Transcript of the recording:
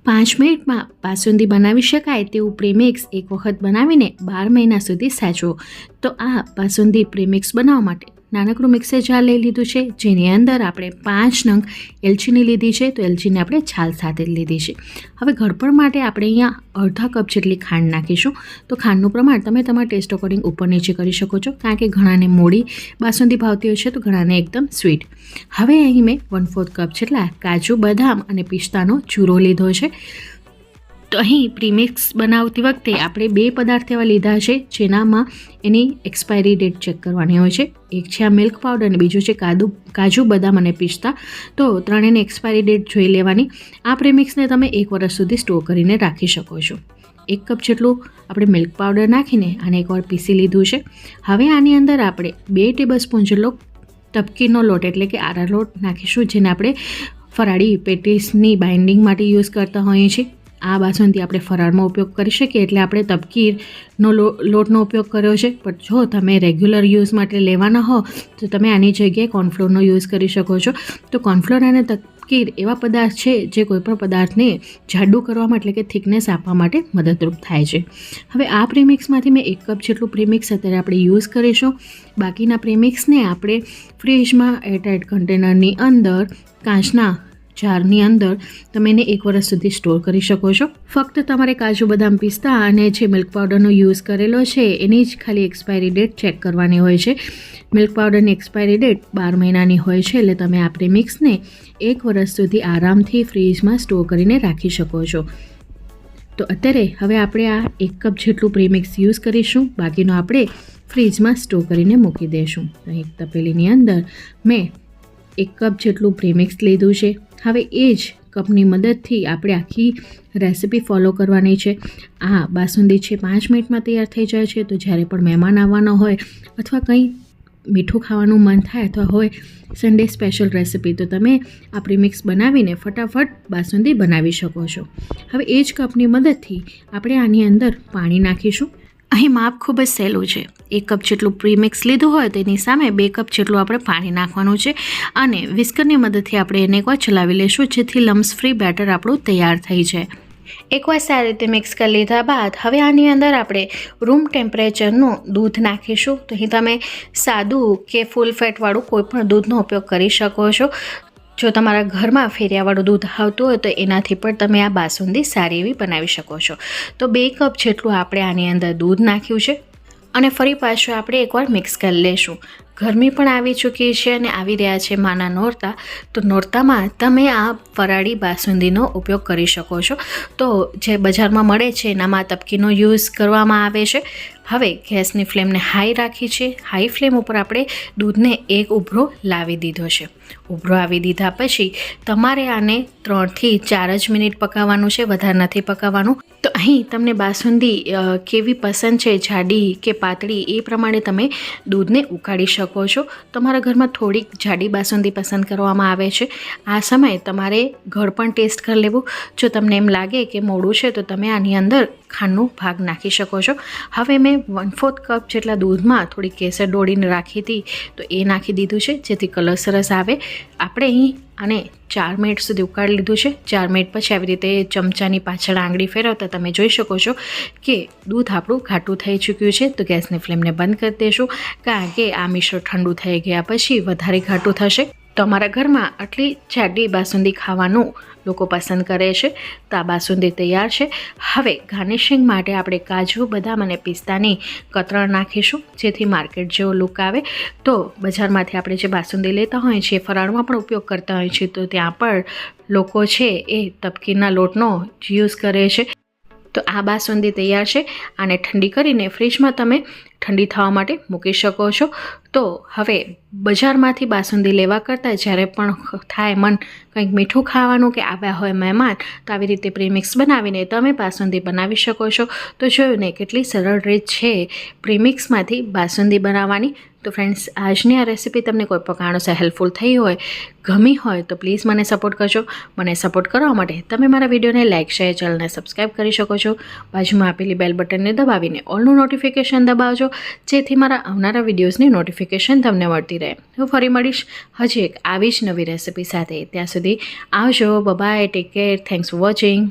5 મિનિટમાં બાસુંદી બનાવી શકાય તેવું પ્રીમિક્સ એક વખત બનાવીને 12 મહિના સુધી સાચવો. તો આ બાસુંદી પ્રીમિક્સ બનાવવા માટે નાનકડું મિક્સર જાર લઈ લીધું છે, જેની અંદર આપણે 5 નંગ એલચીની લીધી છે. તો એલચીને આપણે છાલ સાથે લીધી છે. હવે ગળપણ માટે આપણે અહીંયા અડધા કપ જેટલી ખાંડ નાખીશું. તો ખાંડનું પ્રમાણ તમે તમારા ટેસ્ટ અકોર્ડિંગ ઉપર નીચે કરી શકો છો, કારણ કે ઘણાને મોડી બાસુંદી ભાવતી હોય છે તો ઘણાને એકદમ સ્વીટ. હવે અહીં મેં 1/4 કપ જેટલા કાજુ, બદામ અને પિસ્તાનો ચૂરો લીધો છે. તો અહીં પ્રીમિક્સ બનાવતી વખતે આપણે 2 પદાર્થ એવા લીધા છે જેનામાં એની એક્સપાયરી ડેટ ચેક કરવાની હોય છે. એક છે આ મિલ્ક પાવડર અને બીજું છે કાજુ, બદામ અને પિસ્તા. તો ત્રણેયની એક્સપાયરી ડેટ જોઈ લેવાની. આ પ્રીમિક્સને તમે 1 વર્ષ સુધી સ્ટોર કરીને રાખી શકો છો. 1 કપ જેટલું આપણે મિલ્ક પાવડર નાખીને આને એકવાર પીસી લીધું છે. હવે આની અંદર આપણે 2 ટેબલસ્પૂન જેટલો તપકીરનો લોટ એટલે કે આરારોટ નાખીશું, જેને આપણે ફરાળી પેટીસની બાઇન્ડિંગ માટે યુઝ કરતા હોઈએ છીએ. આ બાસુંદી આપણે ફરાળમાં ઉપયોગ કરી શકીએ એટલે આપણે તપકીરનો લોટનો ઉપયોગ કર્યો છે. પણ જો તમે રેગ્યુલર યુઝ માટે લેવાના હો તો તમે આની જગ્યાએ કોર્નફ્લોરનો યુઝ કરી શકો છો. તો કોર્નફ્લોર અને તપકીર એવા પદાર્થ છે જે કોઈપણ પદાર્થને જાડું કરવામાં એટલે કે થિકનેસ આપવા માટે મદદરૂપ થાય છે. હવે આ પ્રીમિક્સમાંથી મેં 1 કપ જેટલું પ્રીમિક્સ અત્યારે આપણે યુઝ કરીશું. બાકીના પ્રીમિક્સને આપણે ફ્રીજમાં એરટાઇટ કન્ટેનરની અંદર કાચના જારની અંદર તમે એને 1 વર્ષ સુધી સ્ટોર કરી શકો છો. ફક્ત તમારે કાજુ, બદામ, પિસ્તા અને જે મિલ્ક પાવડરનો યુઝ કરેલો છે એની જ ખાલી એક્સપાયરી ડેટ ચેક કરવાની હોય છે. મિલ્ક પાવડરની એક્સપાયરી ડેટ 12 મહિનાની હોય છે, એટલે તમે આ પ્રીમિક્સને 1 વર્ષ સુધી આરામથી ફ્રીજમાં સ્ટોર કરીને રાખી શકો છો. તો અત્યારે હવે આપણે આ 1 કપ જેટલું પ્રીમિક્સ યુઝ કરીશું, બાકીનો આપણે ફ્રીજમાં સ્ટોર કરીને મૂકી દઈશું. એક તપેલીની અંદર મેં 1 કપ જેટલું પ્રીમિક્સ લીધું છે. હવે એ જ કપની મદદથી આપણે આખી રેસિપી ફોલો કરવાની છે. આ બાસુંદી છે 5 મિનિટમાં તૈયાર થઈ જાય છે. તો જ્યારે પણ મહેમાન આવવાનો હોય અથવા કંઈ મીઠું ખાવાનું મન થાય અથવા હોય સન્ડે સ્પેશિયલ રેસિપી, તો તમે આ પ્રીમિક્સ બનાવીને ફટાફટ બાસુંદી બનાવી શકો છો. હવે એ જ કપની મદદથી આપણે આની અંદર પાણી નાખીશું. અહીં માપ ખૂબ જ સહેલું છે. 1 કપ જેટલું પ્રીમિક્સ લીધું હોય તેની સામે 2 કપ જેટલું આપણે પાણી નાખવાનું છે અને વિસ્કરની મદદથી આપણે એને એકવાર ચલાવી લઈશું, જેથી લમ્સ ફ્રી બેટર આપણું તૈયાર થઈ જાય. એકવાર સારી રીતે મિક્સ કરી લીધા બાદ હવે આની અંદર આપણે રૂમ ટેમ્પરેચરનું દૂધ નાખીશું. તો અહીં તમે સાદું કે ફૂલ ફેટવાળું કોઈ પણ દૂધનો ઉપયોગ કરી શકો છો. જો તમારા ઘરમાં ફેરિયાવાળું દૂધ આવતું હોય તો એનાથી પણ તમે આ બાસુંદી સારી એવી બનાવી શકો છો. તો 2 કપ જેટલું આપણે આની અંદર દૂધ નાખ્યું છે અને ફરી પાછું આપણે એકવાર મિક્સ કરી લઈશું. ગરમી પણ આવી ચૂકી છે અને આવી રહ્યા છે માના નોરતા. તો નોરતામાં તમે આ ફરાળી બાસુંદીનો ઉપયોગ કરી શકો છો. તો જે બજારમાં મળે છે એનામાં તપકીનો યુઝ કરવામાં આવે છે. હવે ગેસની ફ્લેમને હાઈ રાખી છે. હાઈ ફ્લેમ ઉપર આપણે દૂધને એક ઉભરો લાવી દીધો છે. ઉભરો આવી દીધા પછી તમારે આને 3 થી 4 જ મિનિટ પકાવવાનું છે, વધારે નથી પકાવવાનું. તો અહીં તમને બાસુંદી કેવી પસંદ છે, જાડી કે પાતળી, એ પ્રમાણે તમે દૂધને ઉકાળી શકો છો. તમારા ઘરમાં થોડીક જાડી બાસુંદી પસંદ કરવામાં આવે છે. આ સમયે તમારે ગળ પણ ટેસ્ટ કરી લેવું. જો તમને એમ લાગે કે મોડું છે તો તમે આની અંદર ખાંડનો ભાગ નાખી શકો છો. હવે મેં 1/4 કપ જેટલા દૂધમાં થોડી કેસર ડોળીને રાખી હતી, તો એ નાખી દીધું છે જેથી કલર સરસ આવે. આપણે અહીં આને 4 મિનિટ સુધી ઉકાળી લીધું છે. 4 મિનિટ પછી આવી રીતે ચમચાની પાછળ આંગળી ફેરવતા તમે જોઈ શકો છો કે દૂધ આપણું ઘાટું થઈ ચૂક્યું છે. તો ગેસની ફ્લેમને બંધ કરી દઈશું, કારણ કે આ મિશ્રણ ઠંડુ થઈ ગયા પછી વધારે ઘાટું થશે. તો અમારા ઘરમાં આટલી જાડી બાસુંદી ખાવાનું લોકો પસંદ કરે છે. તો આ બાસુંદી તૈયાર છે. હવે ગાર્નિશિંગ માટે આપણે કાજુ, બદામ અને પિસ્તાની કતરણ નાખીશું, જેથી માર્કેટ જેવો લુક આવે. તો બજારમાંથી આપણે જે બાસુંદી લેતા હોઈએ છીએ, ફરાળમાં પણ ઉપયોગ કરતા હોઈએ છીએ, તો ત્યાં પણ લોકો છે એ તપકીરના લોટનો યુઝ કરે છે. તો આ બાસુંદી તૈયાર છે. આને ઠંડી કરીને ફ્રીજમાં તમે ઠંડી થવા માટે મૂકી શકો છો. તો હવે બજારમાંથી બાસુંદી લેવા કરતાં જ્યારે પણ થાય મન કંઈક મીઠું ખાવાનું કે આવ્યા હોય મહેમાન, તો આવી રીતે પ્રીમિક્સ બનાવીને તમે બાસુંદી બનાવી શકો છો. તો જોયું ને કેટલી સરળ રીત છે પ્રીમિક્સમાંથી બાસુંદી બનાવવાની. તો ફ્રેન્ડ્સ, આજની આ રેસિપી તમને કોઈ પણ કારણોસર હેલ્પફુલ થઈ હોય, ગમી હોય તો પ્લીઝ મને સપોર્ટ કરજો. મને સપોર્ટ કરવા માટે તમે મારા વિડીયોને લાઇક, શેર, ચેનલને સબસ્ક્રાઈબ કરી શકો છો. બાજુમાં આપેલી બેલ બટનને દબાવીને ઓલનું નોટિફિકેશન દબાવજો, જેથી મારા આવનારા વિડીયોઝની નોટિફિકેશન તમને મળતી રહે. હું ફરી મળીશ હજી એક આવી જ નવી રેસિપી સાથે. ત્યાં સુધી આવજો. Bye, take care, thanks for watching.